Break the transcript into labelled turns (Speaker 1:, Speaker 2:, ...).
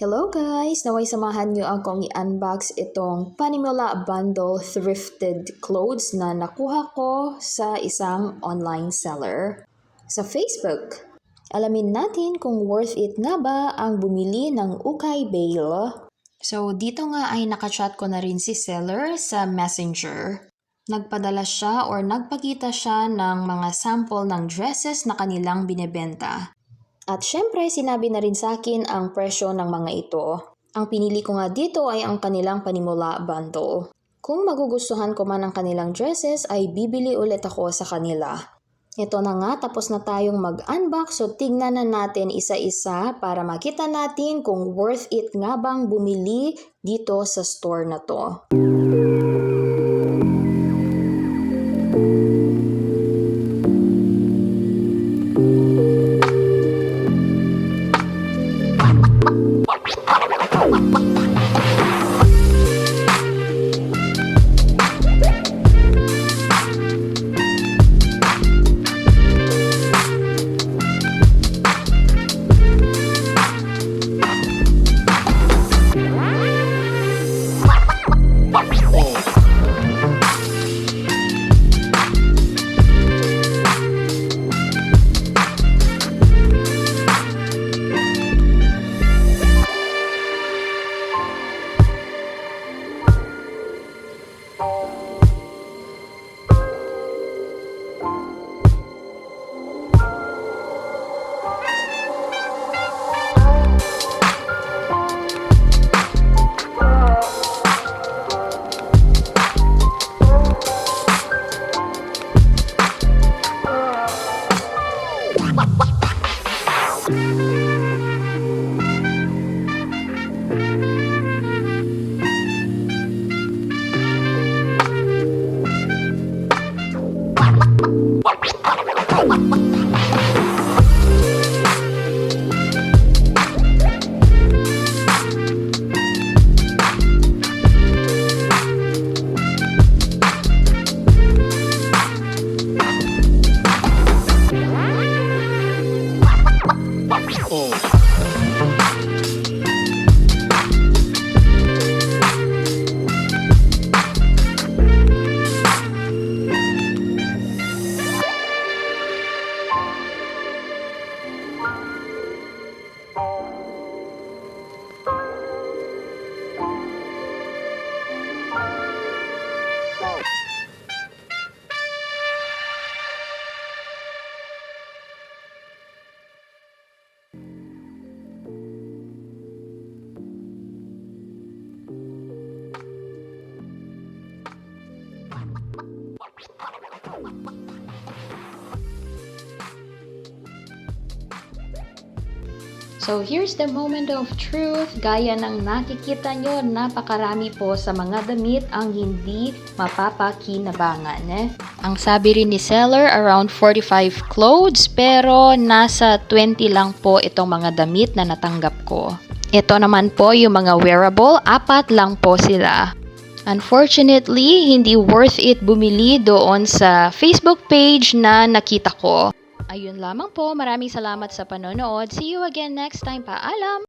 Speaker 1: Hello guys! Naway samahan nyo akong i-unbox itong Panimula Bundle Thrifted Clothes na nakuha ko sa isang online seller sa Facebook. Alamin natin kung worth it nga ba ang bumili ng ukay bale. So dito nga ay nakachat ko na rin si seller sa Messenger. Nagpadala siya or nagpakita siya ng mga sample ng dresses na kanilang binebenta. At syempre, sinabi na rin sa akin ang presyo ng mga ito. Ang pinili ko nga dito ay ang kanilang Panimula Bundle. Kung magugustuhan ko man ang kanilang dresses, ay bibili ulit ako sa kanila. Ito na nga, tapos na tayong mag-unbox, so tignan na natin isa-isa para makita natin kung worth it nga bang bumili dito sa store na to. So here's the moment of truth. Gaya ng nakikita nyo, napakarami po sa mga damit ang hindi mapapakinabangan. Ang sabi rin ni seller, around 45 clothes, pero nasa 20 lang po itong mga damit na natanggap ko. Ito naman po yung mga wearable, 4 lang po sila. Unfortunately, hindi worth it bumili doon sa Facebook page na nakita ko. Ayun lamang po, maraming salamat sa panonood. See you again next time. Paalam!